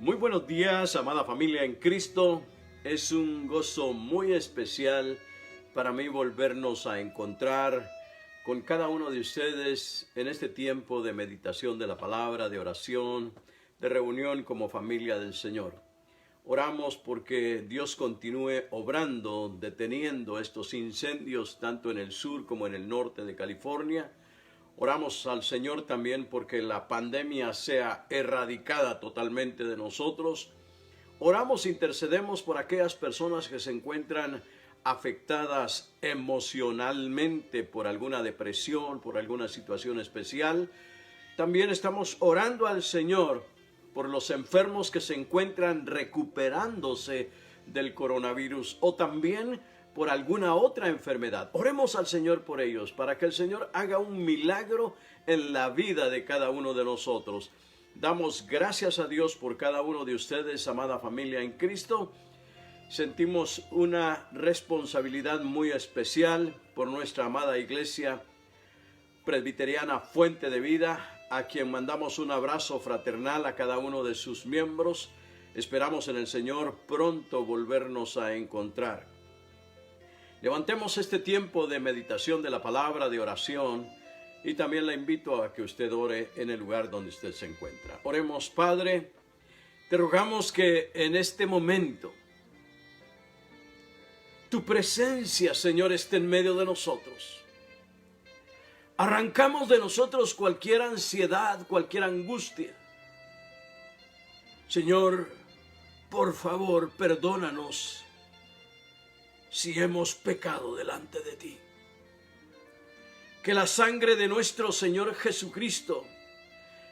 Muy buenos días, amada familia en Cristo. Es un gozo muy especial para mí volvernos a encontrar con cada uno de ustedes en este tiempo de meditación de la palabra, de oración, de reunión como familia del Señor. Oramos porque Dios continúe obrando, deteniendo estos incendios tanto en el sur como en el norte de California. Oramos al Señor también porque la pandemia sea erradicada totalmente de nosotros. Oramos, intercedemos por aquellas personas que se encuentran afectadas emocionalmente por alguna depresión, por alguna situación especial. También estamos orando al Señor por los enfermos que se encuentran recuperándose del coronavirus o también por alguna otra enfermedad. Oremos al Señor por ellos, para que el Señor haga un milagro en la vida de cada uno de nosotros. Damos gracias a Dios por cada uno de ustedes, amada familia en Cristo. Sentimos una responsabilidad muy especial por nuestra amada iglesia presbiteriana Fuente de Vida, a quien mandamos un abrazo fraternal a cada uno de sus miembros. Esperamos en el Señor pronto volvernos a encontrar. Levantemos este tiempo de meditación de la palabra, de oración, y también la invito a que usted ore en el lugar donde usted se encuentra. Oremos, Padre, te rogamos que en este momento tu presencia, Señor, esté en medio de nosotros. Arrancamos de nosotros cualquier ansiedad, cualquier angustia. Señor, por favor, perdónanos si hemos pecado delante de ti. Que la sangre de nuestro Señor Jesucristo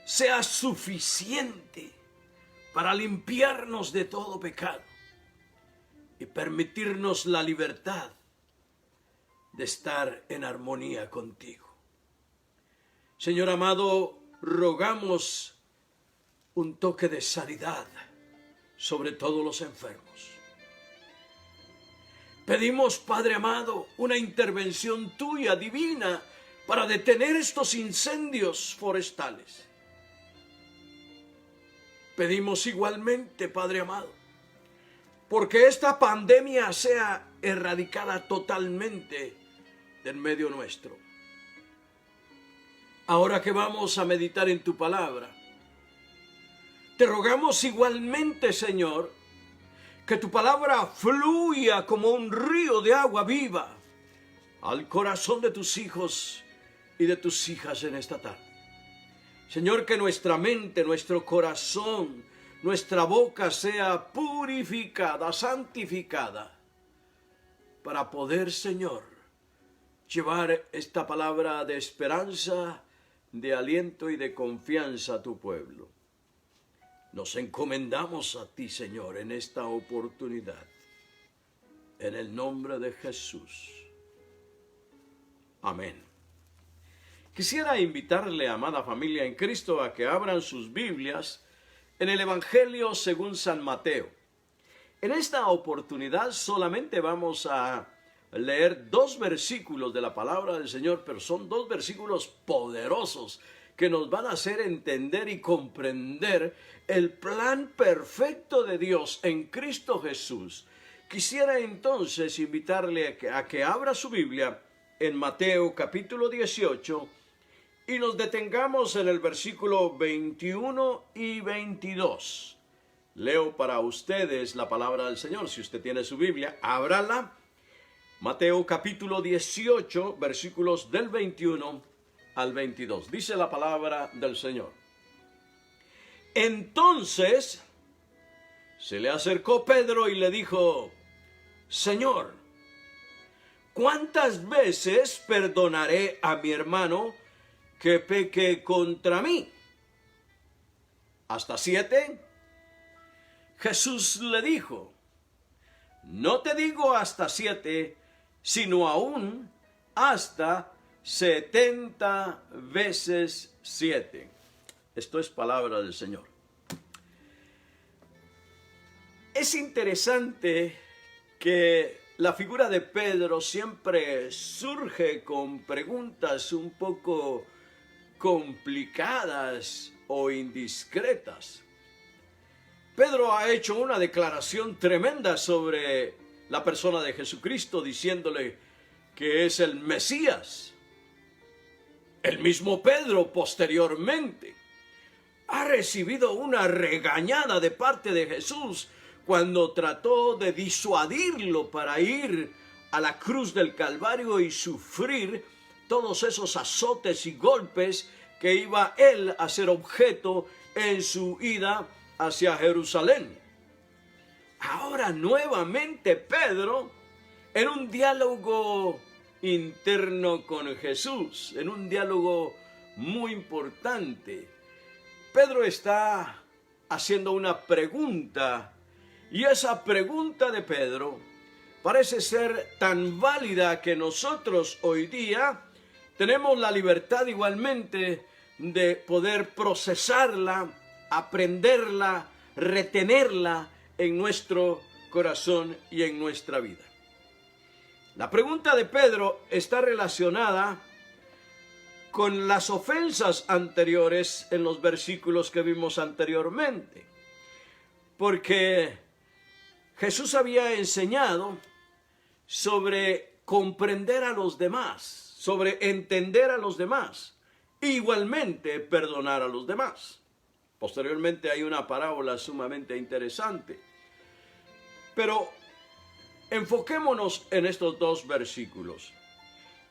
sea suficiente para limpiarnos de todo pecado y permitirnos la libertad de estar en armonía contigo. Señor amado, rogamos un toque de sanidad sobre todos los enfermos. Pedimos, Padre amado, una intervención tuya divina para detener estos incendios forestales. Pedimos igualmente, Padre amado, porque esta pandemia sea erradicada totalmente de en medio nuestro. Ahora que vamos a meditar en tu palabra, te rogamos igualmente, Señor, que tu palabra fluya como un río de agua viva al corazón de tus hijos y de tus hijas en esta tarde. Señor, que nuestra mente, nuestro corazón, nuestra boca sea purificada, santificada, para poder, Señor, llevar esta palabra de esperanza, de aliento y de confianza a tu pueblo. Nos encomendamos a ti, Señor, en esta oportunidad. En el nombre de Jesús. Amén. Quisiera invitarle, amada familia en Cristo, a que abran sus Biblias en el Evangelio según San Mateo. En esta oportunidad solamente vamos a leer 2 versículos de la palabra del Señor, pero son 2 versículos poderosos que nos van a hacer entender y comprender el plan perfecto de Dios en Cristo Jesús. Quisiera entonces invitarle a que abra su Biblia en Mateo capítulo 18 y nos detengamos en el versículo 21 y 22. Leo para ustedes la palabra del Señor. Si usted tiene su Biblia, ábrala. Mateo capítulo 18, versículos del 21 al 22. Dice la palabra del Señor. Entonces se le acercó Pedro y le dijo: Señor, ¿cuántas veces perdonaré a mi hermano que peque contra mí? ¿Hasta 7? Jesús le dijo: no te digo hasta 7, sino aún hasta 70 veces 7. Esto es palabra del Señor. Es interesante que la figura de Pedro siempre surge con preguntas un poco complicadas o indiscretas. Pedro ha hecho una declaración tremenda sobre la persona de Jesucristo, diciéndole que es el Mesías. El mismo Pedro posteriormente ha recibido una regañada de parte de Jesús cuando trató de disuadirlo para ir a la cruz del Calvario y sufrir todos esos azotes y golpes que iba él a ser objeto en su ida hacia Jerusalén. Ahora nuevamente Pedro, en un diálogo interno con Jesús, en un diálogo muy importante, Pedro está haciendo una pregunta, y esa pregunta de Pedro parece ser tan válida que nosotros hoy día tenemos la libertad igualmente de poder procesarla, aprenderla, retenerla en nuestro corazón y en nuestra vida. La pregunta de Pedro está relacionada con las ofensas anteriores en los versículos que vimos anteriormente, porque Jesús había enseñado sobre comprender a los demás, sobre entender a los demás, e igualmente perdonar a los demás. Posteriormente hay una parábola sumamente interesante, pero enfoquémonos en estos dos versículos.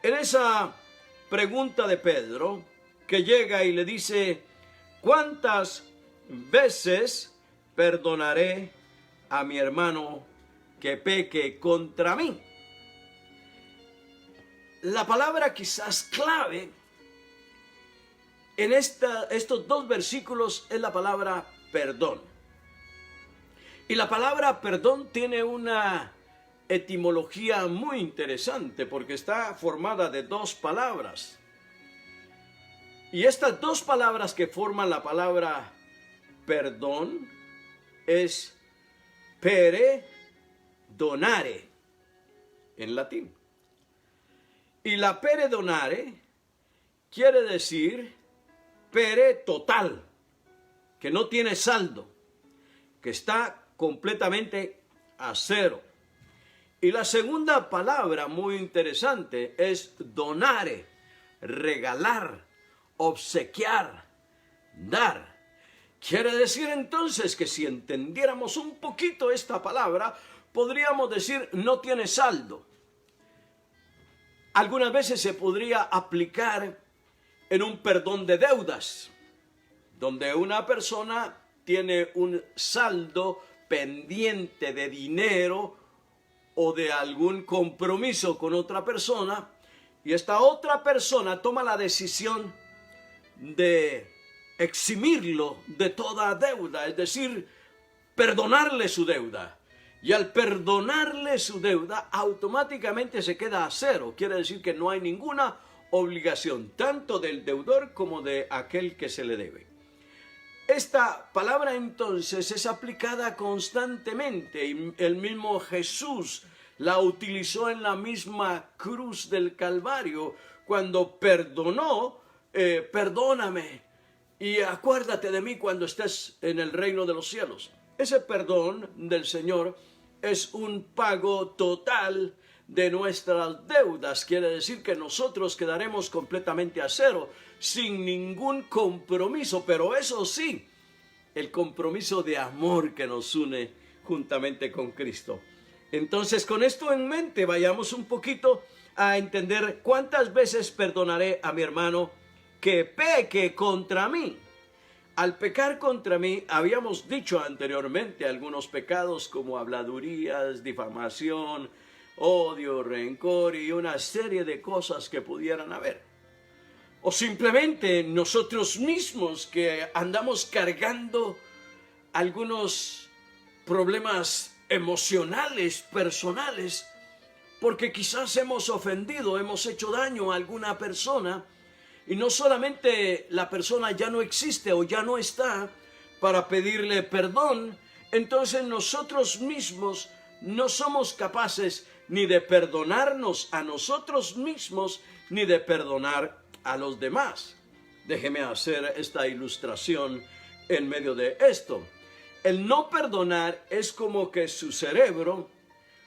En esa pregunta de Pedro, que llega y le dice: ¿cuántas veces perdonaré a mi hermano que peque contra mí? La palabra quizás clave en estos dos versículos es la palabra perdón. Y la palabra perdón tiene una etimología muy interesante porque está formada de dos palabras. Y estas dos palabras que forman la palabra perdón es peredonare en latín. Y la peredonare quiere decir pere total, que no tiene saldo, que está completamente a cero. Y la segunda palabra muy interesante es donare, regalar, obsequiar, dar. Quiere decir entonces que si entendiéramos un poquito esta palabra, podríamos decir no tiene saldo. Algunas veces se podría aplicar en un perdón de deudas, donde una persona tiene un saldo pendiente de dinero o de algún compromiso con otra persona, y esta otra persona toma la decisión de eximirlo de toda deuda, es decir, perdonarle su deuda. Y al perdonarle su deuda, automáticamente se queda a cero. Quiere decir que no hay ninguna obligación, tanto del deudor como de aquel que se le debe. Esta palabra entonces es aplicada constantemente, y el mismo Jesús la utilizó en la misma cruz del Calvario cuando perdonó: perdóname y acuérdate de mí cuando estés en el reino de los cielos. Ese perdón del Señor es un pago total de nuestras deudas. Quiere decir que nosotros quedaremos completamente a cero, sin ningún compromiso, pero eso sí, el compromiso de amor que nos une juntamente con Cristo. Entonces, con esto en mente, vayamos un poquito a entender cuántas veces perdonaré a mi hermano que peque contra mí. Al pecar contra mí, habíamos dicho anteriormente algunos pecados como habladurías, difamación, odio, rencor y una serie de cosas que pudieran haber. O simplemente nosotros mismos que andamos cargando algunos problemas emocionales, personales, porque quizás hemos ofendido, hemos hecho daño a alguna persona, y no solamente la persona ya no existe o ya no está para pedirle perdón, entonces nosotros mismos no somos capaces ni de perdonarnos a nosotros mismos, ni de perdonar a los demás. Déjeme hacer esta ilustración en medio de esto. El no perdonar es como que su cerebro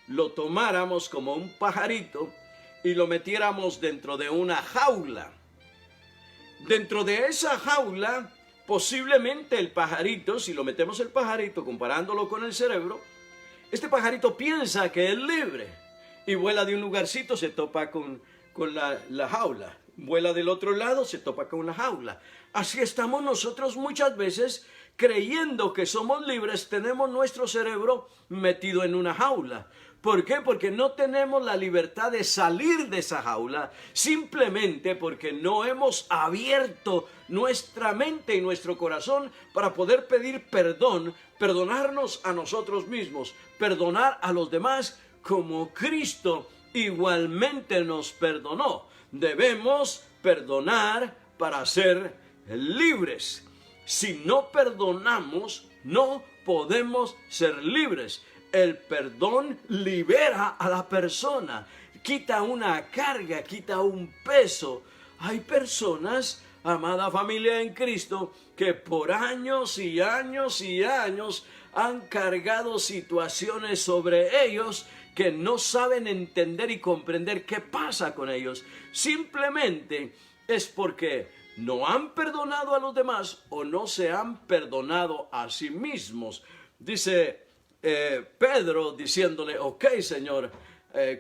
lo tomáramos como un pajarito y lo metiéramos dentro de una jaula. Dentro de esa jaula, posiblemente el pajarito, si lo metemos el pajarito comparándolo con el cerebro, este pajarito piensa que es libre y vuela de un lugarcito, se topa con la jaula. Vuela del otro lado, se topa con la jaula. Así estamos nosotros muchas veces creyendo que somos libres, tenemos nuestro cerebro metido en una jaula. ¿Por qué? Porque no tenemos la libertad de salir de esa jaula, simplemente porque no hemos abierto nuestra mente y nuestro corazón para poder pedir perdón, perdonarnos a nosotros mismos, perdonar a los demás como Cristo igualmente nos perdonó. Debemos perdonar para ser libres. Si no perdonamos, no podemos ser libres. El perdón libera a la persona, quita una carga, quita un peso. Hay personas, amada familia en Cristo, que por años y años y años han cargado situaciones sobre ellos que no saben entender y comprender qué pasa con ellos. Simplemente es porque no han perdonado a los demás o no se han perdonado a sí mismos. Dice Pedro diciéndole, ok, Señor,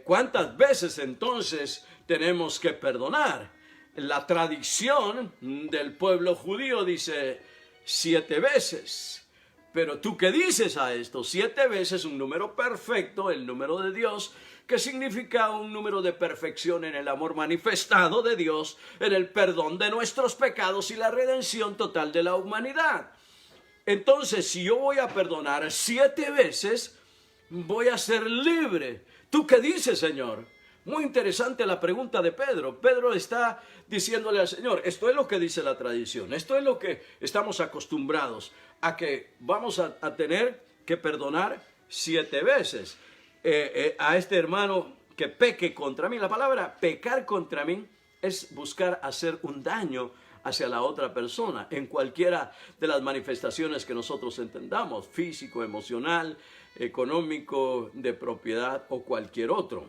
¿cuántas veces entonces tenemos que perdonar? La tradición del pueblo judío dice 7 veces. Pero ¿tú qué dices a esto? 7 veces, un número perfecto, el número de Dios, que significa un número de perfección en el amor manifestado de Dios, en el perdón de nuestros pecados y la redención total de la humanidad. Entonces, si yo voy a perdonar 7 veces, voy a ser libre. ¿Tú qué dices, Señor? Muy interesante la pregunta de Pedro. Pedro está diciéndole al Señor, esto es lo que dice la tradición, esto es lo que estamos acostumbrados a que vamos a tener que perdonar 7 veces. A este hermano que peque contra mí, la palabra pecar contra mí es buscar hacer un daño hacia la otra persona en cualquiera de las manifestaciones que nosotros entendamos, físico, emocional, económico, de propiedad o cualquier otro.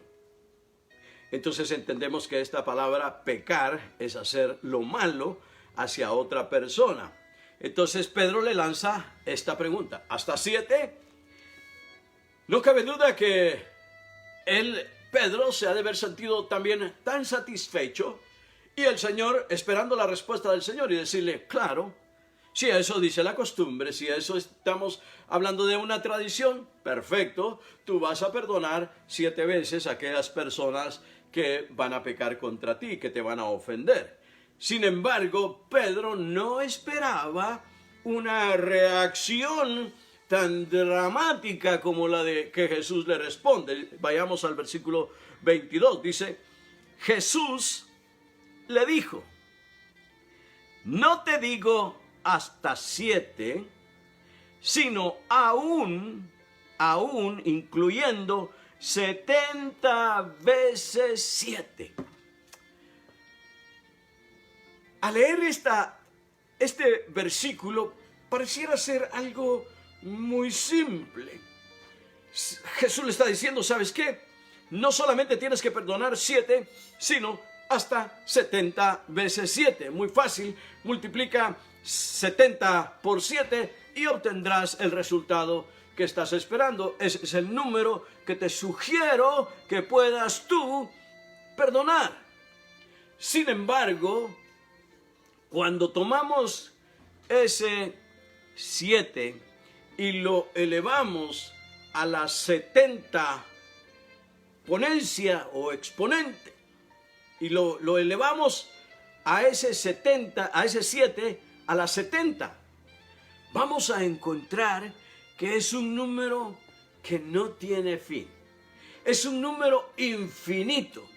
Entonces entendemos que esta palabra pecar es hacer lo malo hacia otra persona. Entonces Pedro le lanza esta pregunta, ¿hasta 7? No cabe duda que Pedro se ha de haber sentido también tan satisfecho y el Señor esperando la respuesta del Señor y decirle, claro, si eso dice la costumbre, si eso estamos hablando de una tradición, perfecto, tú vas a perdonar 7 veces a aquellas personas que van a pecar contra ti, que te van a ofender. Sin embargo, Pedro no esperaba una reacción tan dramática como la de que Jesús le responde. Vayamos al versículo 22. Dice, Jesús le dijo, no te digo hasta 7, sino aún incluyendo 70 veces 7. Al leer este versículo, pareciera ser algo muy simple. Jesús le está diciendo, ¿sabes qué? No solamente tienes que perdonar 7, sino hasta 70 veces 7. Muy fácil, multiplica 70 por 7 y obtendrás el resultado que estás esperando. Ese es el número que te sugiero que puedas tú perdonar. Sin embargo, cuando tomamos ese 7 y lo elevamos a la 70 ponencia o exponente y lo elevamos a ese 70, a ese 7 a la 70, vamos a encontrar que es un número que no tiene fin. Es un número infinito.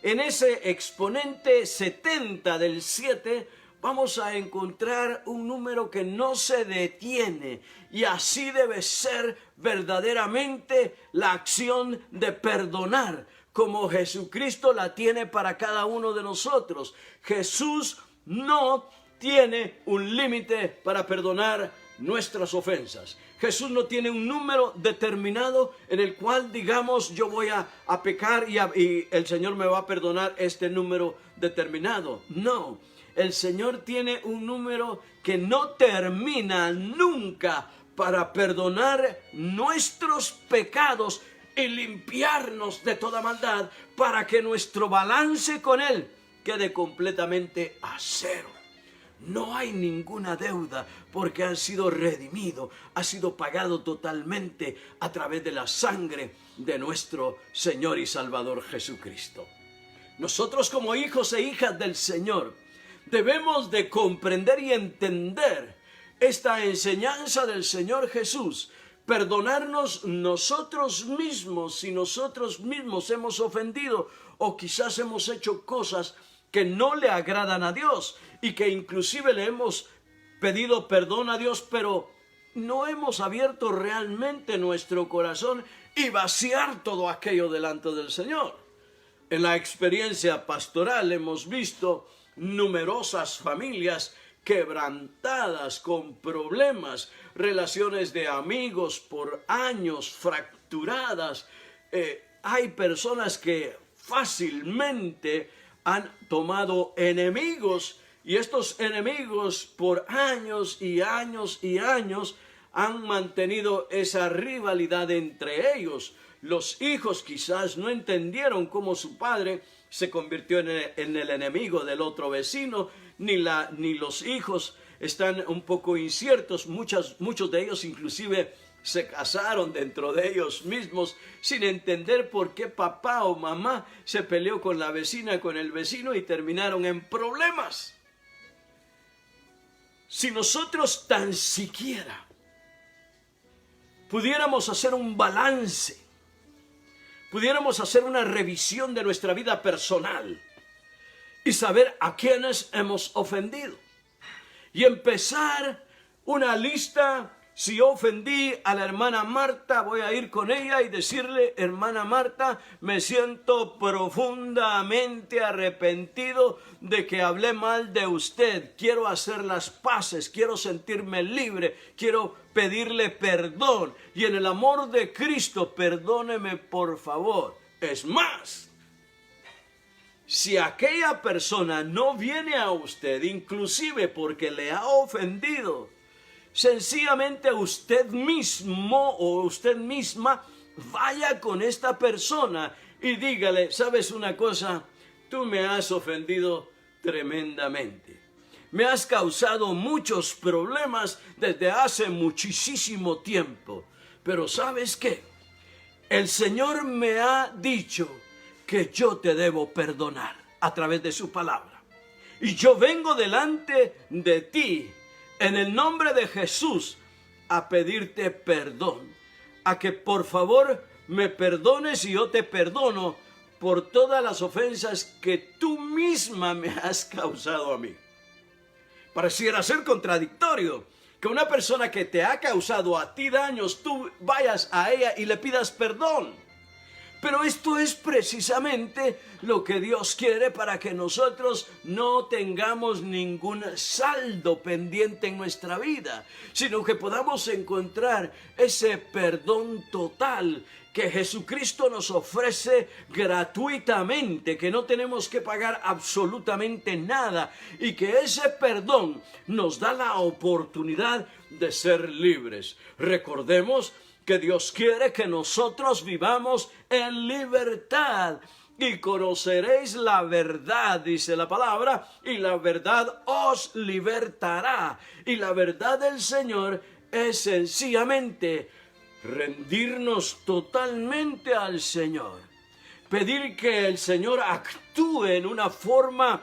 En ese exponente 70 del 7 vamos a encontrar un número que no se detiene, y así debe ser verdaderamente la acción de perdonar, como Jesucristo la tiene para cada uno de nosotros. Jesús no tiene un límite para perdonar nuestras ofensas. Jesús no tiene un número determinado en el cual digamos yo voy a pecar y el Señor me va a perdonar este número determinado. No, el Señor tiene un número que no termina nunca para perdonar nuestros pecados y limpiarnos de toda maldad, para que nuestro balance con Él quede completamente a cero. No hay ninguna deuda porque ha sido redimido, ha sido pagado totalmente a través de la sangre de nuestro Señor y Salvador Jesucristo. Nosotros como hijos e hijas del Señor debemos de comprender y entender esta enseñanza del Señor Jesús. Perdonarnos nosotros mismos si nosotros mismos hemos ofendido o quizás hemos hecho cosas que no le agradan a Dios y que inclusive le hemos pedido perdón a Dios, pero no hemos abierto realmente nuestro corazón y vaciar todo aquello delante del Señor. En la experiencia pastoral hemos visto numerosas familias quebrantadas, con problemas, relaciones de amigos por años fracturadas. Hay personas que fácilmente han tomado enemigos y estos enemigos por años y años y años han mantenido esa rivalidad entre ellos. Los hijos quizás no entendieron cómo su padre se convirtió en el enemigo del otro vecino, ni los hijos están un poco inciertos. Muchos de ellos inclusive se casaron dentro de ellos mismos sin entender por qué papá o mamá se peleó con la vecina, con el vecino y terminaron en problemas. Si nosotros tan siquiera pudiéramos hacer un balance, pudiéramos hacer una revisión de nuestra vida personal y saber a quiénes hemos ofendido y empezar una lista. Si yo ofendí a la hermana Marta, voy a ir con ella y decirle: hermana Marta, me siento profundamente arrepentido de que hablé mal de usted. Quiero hacer las paces, quiero sentirme libre, quiero pedirle perdón. Y en el amor de Cristo, perdóneme por favor. Es más, si aquella persona no viene a usted, inclusive porque le ha ofendido, sencillamente usted mismo o usted misma vaya con esta persona y dígale: ¿sabes una cosa? Tú me has ofendido tremendamente. Me has causado muchos problemas desde hace muchísimo tiempo. Pero ¿sabes qué? El Señor me ha dicho que yo te debo perdonar a través de su palabra. Y yo vengo delante de ti en el nombre de Jesús a pedirte perdón, a que por favor me perdones y yo te perdono por todas las ofensas que tú misma me has causado a mí. Pareciera ser contradictorio que una persona que te ha causado a ti daños, tú vayas a ella y le pidas perdón. Pero esto es precisamente lo que Dios quiere para que nosotros no tengamos ningún saldo pendiente en nuestra vida, sino que podamos encontrar ese perdón total que Jesucristo nos ofrece gratuitamente, que no tenemos que pagar absolutamente nada y que ese perdón nos da la oportunidad de ser libres. Recordemos que Dios quiere que nosotros vivamos en libertad. Y conoceréis la verdad, dice la palabra, y la verdad os libertará. Y la verdad del Señor es sencillamente rendirnos totalmente al Señor. Pedir que el Señor actúe en una forma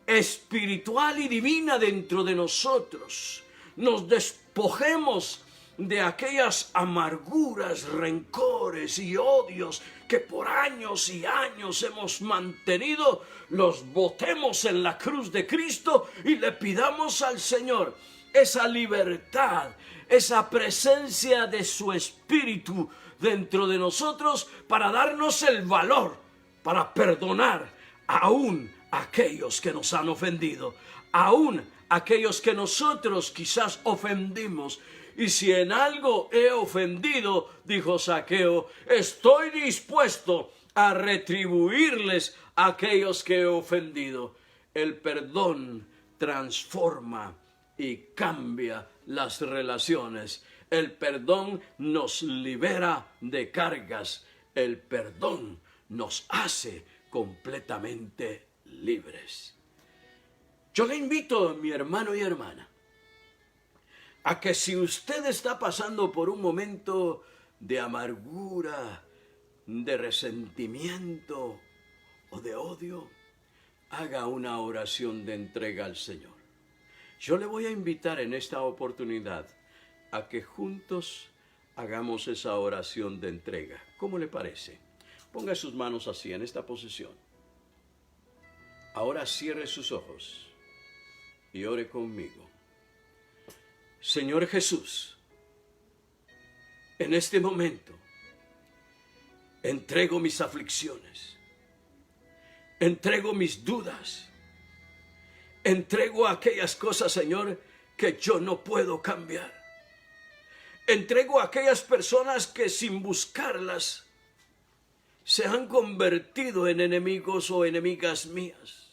espiritual y divina dentro de nosotros. Nos despojemos de aquellas amarguras, rencores y odios que por años y años hemos mantenido, los botemos en la cruz de Cristo y le pidamos al Señor esa libertad, esa presencia de su Espíritu dentro de nosotros para darnos el valor para perdonar aún a aquellos que nos han ofendido, aún aquellos que nosotros quizás ofendimos. Y si en algo he ofendido, dijo Zaqueo, estoy dispuesto a retribuirles a aquellos que he ofendido. El perdón transforma y cambia las relaciones. El perdón nos libera de cargas. El perdón nos hace completamente libres. Yo le invito, mi hermano y hermana, a que si usted está pasando por un momento de amargura, de resentimiento o de odio, haga una oración de entrega al Señor. Yo le voy a invitar en esta oportunidad a que juntos hagamos esa oración de entrega. ¿Cómo le parece? Ponga sus manos así, en esta posición. Ahora cierre sus ojos y ore conmigo. Señor Jesús, en este momento entrego mis aflicciones, entrego mis dudas, entrego aquellas cosas, Señor, que yo no puedo cambiar. Entrego a aquellas personas que sin buscarlas se han convertido en enemigos o enemigas mías.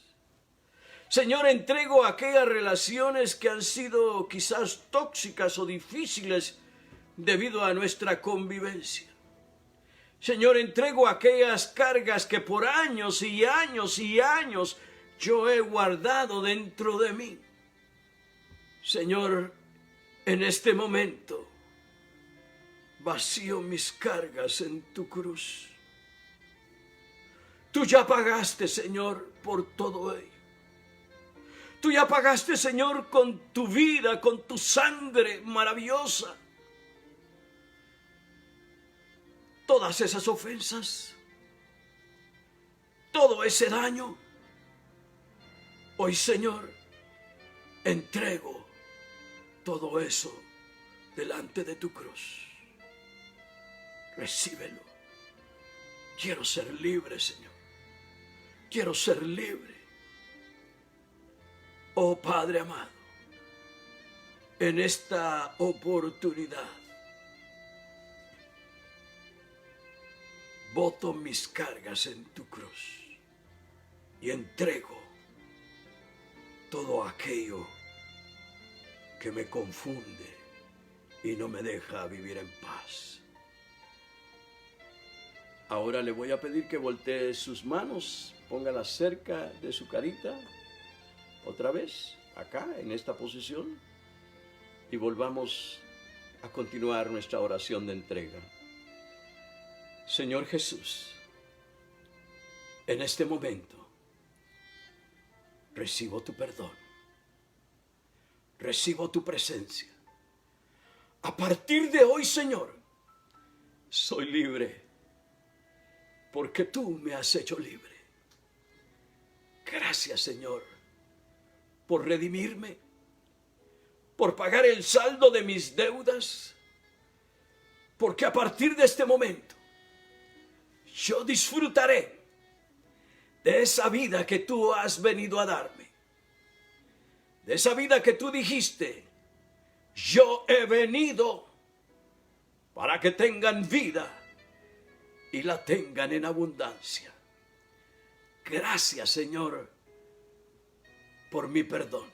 Señor, entrego aquellas relaciones que han sido quizás tóxicas o difíciles debido a nuestra convivencia. Señor, entrego aquellas cargas que por años y años y años yo he guardado dentro de mí. Señor, en este momento vacío mis cargas en tu cruz. Tú ya pagaste, Señor, por todo ello. Tú ya pagaste, Señor, con tu vida, con tu sangre maravillosa. Todas esas ofensas, todo ese daño. Hoy, Señor, entrego todo eso delante de tu cruz. Recíbelo. Quiero ser libre, Señor. Quiero ser libre. Oh Padre amado, en esta oportunidad boto mis cargas en tu cruz y entrego todo aquello que me confunde y no me deja vivir en paz. Ahora le voy a pedir que voltee sus manos, póngalas cerca de su carita, otra vez, acá, en esta posición, y volvamos a continuar nuestra oración de entrega. Señor Jesús, en este momento recibo tu perdón, recibo tu presencia. A partir de hoy, Señor, soy libre, porque tú me has hecho libre. Gracias, Señor, por redimirme, por pagar el saldo de mis deudas, porque a partir de este momento yo disfrutaré de esa vida que tú has venido a darme, de esa vida que tú dijiste, yo he venido para que tengan vida y la tengan en abundancia. Gracias, Señor, por mi perdón.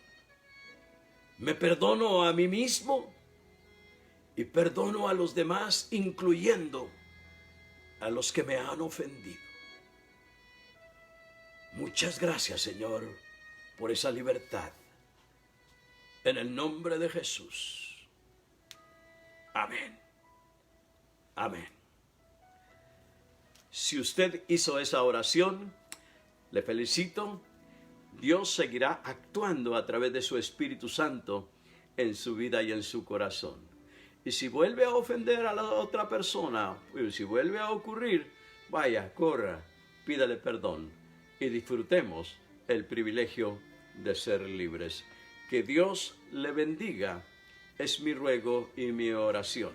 Me perdono a mí mismo y perdono a los demás, incluyendo a los que me han ofendido. Muchas gracias, Señor, por esa libertad. En el nombre de Jesús. Amén. Amén. Si usted hizo esa oración, le felicito. Dios seguirá actuando a través de su Espíritu Santo en su vida y en su corazón. Y si vuelve a ofender a la otra persona, si vuelve a ocurrir, vaya, corra, pídale perdón y disfrutemos el privilegio de ser libres. Que Dios le bendiga, es mi ruego y mi oración.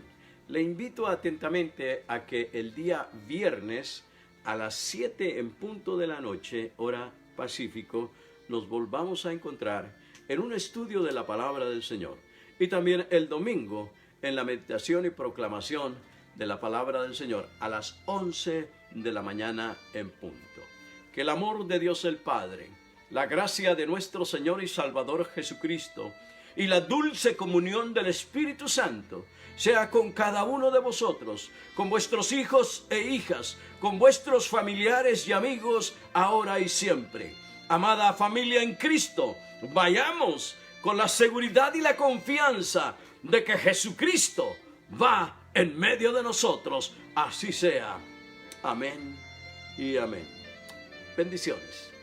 Le invito atentamente a que el día viernes a las 7 en punto de la noche, hora Pacífico, nos volvamos a encontrar en un estudio de la palabra del Señor. Y también el domingo en la meditación y proclamación de la palabra del Señor a las 11 de la mañana en punto. Que el amor de Dios el Padre, la gracia de nuestro Señor y Salvador Jesucristo y la dulce comunión del Espíritu Santo sea con cada uno de vosotros, con vuestros hijos e hijas, con vuestros familiares y amigos, ahora y siempre. Amada familia en Cristo, vayamos con la seguridad y la confianza de que Jesucristo va en medio de nosotros. Así sea. Amén y amén. Bendiciones.